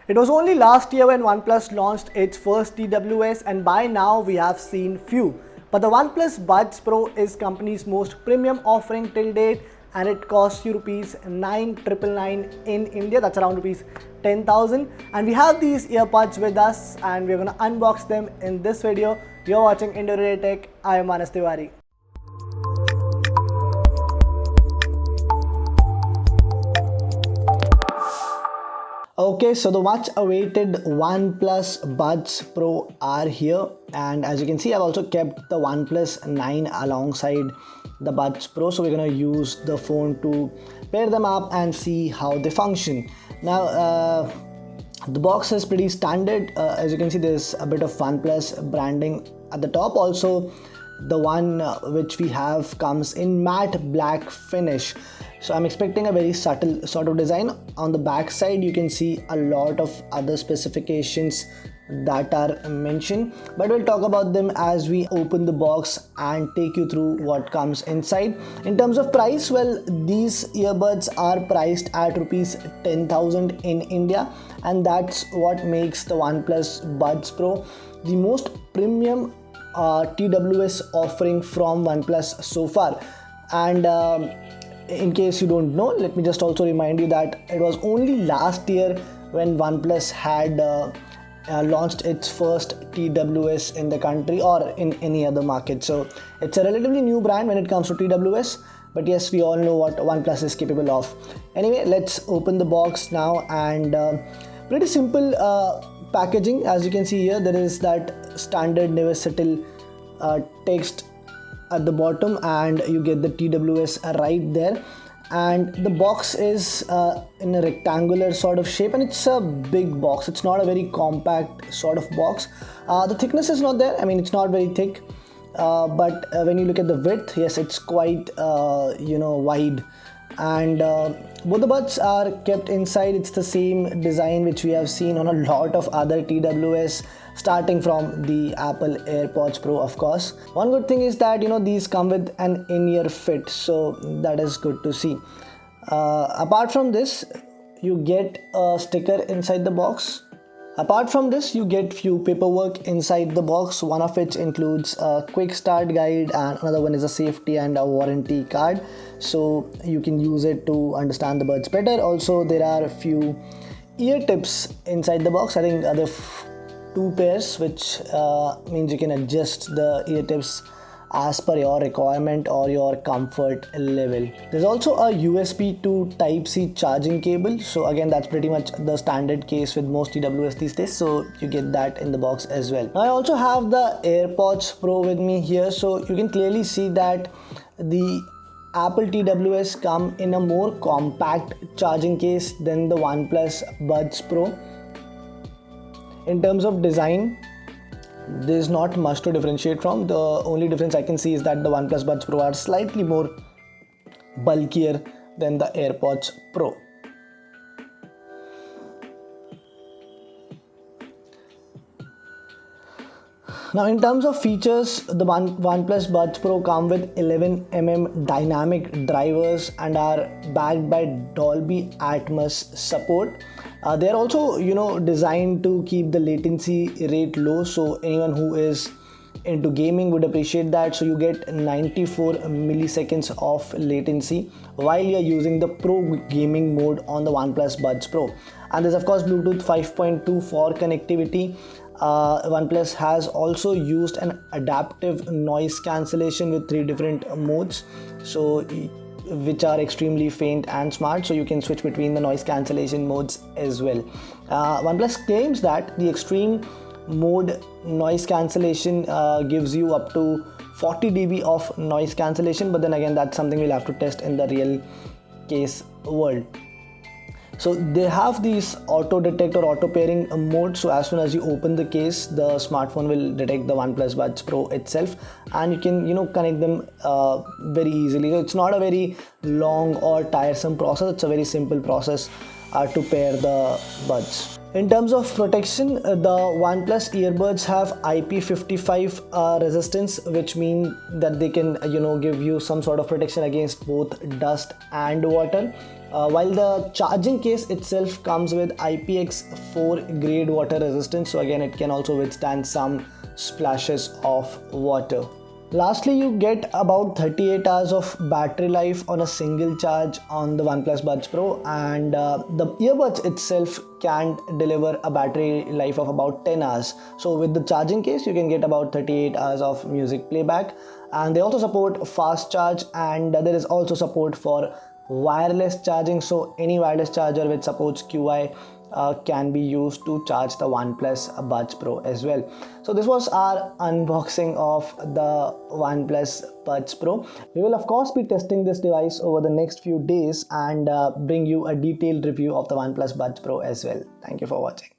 It was only last year when OnePlus launched its first TWS, and by now we have seen few. But the OnePlus Buds Pro is company's most premium offering till date, and it costs you rupees 9,999 in India. That's around rupees 10,000. And we have these earbuds with us, and we're gonna unbox them in this video. You're watching Indo Tech. I am Manas Tiwari. Okay, so the much awaited OnePlus Buds Pro are here, and as you can see, I've also kept the OnePlus 9 alongside the Buds Pro, so we're gonna use the phone to pair them up and see how they function. Now, the box is pretty standard. As you can see, there's a bit of OnePlus branding at the top. Also, the one which we have comes in matte black finish. So I'm expecting a very subtle sort of design. On the back side, you can see a lot of other specifications that are mentioned, but we'll talk about them as we open the box and take you through what comes inside. In terms of price, well, these earbuds are priced at rupees 10,000 in India, and that's what makes the OnePlus Buds Pro the most premium TWS offering from OnePlus so far. And in case you don't know, let me just also remind you that it was only last year when OnePlus had launched its first TWS in the country or in any other market. So it's a relatively new brand when it comes to TWS, but yes, we all know what OnePlus is capable of. Anyway, let's open the box now, and pretty simple packaging. As you can see here, there is that standard Never Settle text at the bottom, and you get the TWS right there, and the box is in a rectangular sort of shape, and it's a big box. It's not a very compact sort of box. The thickness is not there. I mean, it's not very thick, but when you look at the width, yes, it's quite wide. And both the buds are kept inside. It's the same design which we have seen on a lot of other TWS, starting from the Apple AirPods Pro, of course. One good thing is that these come with an in-ear fit, so that is good to see. Apart from this, you get a sticker inside the box. Apart from this, you get few paperwork inside the box, one of which includes a quick start guide, and another one is a safety and a warranty card, so you can use it to understand the buds better. Also, there are a few ear tips inside the box. I think there are 2 pairs, which means you can adjust the ear tips as per your requirement or your comfort level. There's also a USB to Type-C charging cable, so again, that's pretty much the standard case with most TWS these days, so you get that in the box as well. Now, I also have the AirPods Pro with me here, so you can clearly see that the Apple TWS come in a more compact charging case than the OnePlus Buds Pro. In terms of design, there's not much to differentiate from. The only difference I can see is that the OnePlus Buds Pro are slightly more bulkier than the AirPods Pro. Now, in terms of features, the OnePlus Buds Pro come with 11mm dynamic drivers and are backed by Dolby Atmos support. They are also, designed to keep the latency rate low, so anyone who is into gaming would appreciate that. So you get 94 milliseconds of latency while you're using the Pro gaming mode on the OnePlus Buds Pro. And there's of course Bluetooth 5.2 for connectivity. OnePlus has also used an adaptive noise cancellation with 3 different modes, which are extremely faint and smart, so you can switch between the noise cancellation modes as well. OnePlus claims that the extreme mode noise cancellation gives you up to 40 dB of noise cancellation, but then again, that's something we'll have to test in the real case world. So they have these auto detect or auto pairing mode, so as soon as you open the case, the smartphone will detect the OnePlus Buds Pro itself, and you can connect them very easily. So it's not a very long or tiresome process. It's a very simple process to pair the buds. In terms of protection, the OnePlus earbuds have IP55 resistance, which means that they can give you some sort of protection against both dust and water. While the charging case itself comes with IPX4 grade water resistance, so again it can also withstand some splashes of water. Lastly, you get about 38 hours of battery life on a single charge on the OnePlus Buds Pro, and the earbuds itself can deliver a battery life of about 10 hours. So with the charging case you can get about 38 hours of music playback, and they also support fast charge, and there is also support for wireless charging. So any wireless charger which supports QI can be used to charge the OnePlus Buds Pro as well. So this was our unboxing of the OnePlus Buds Pro. We will of course be testing this device over the next few days and bring you a detailed review of the OnePlus Buds Pro as well. Thank you for watching.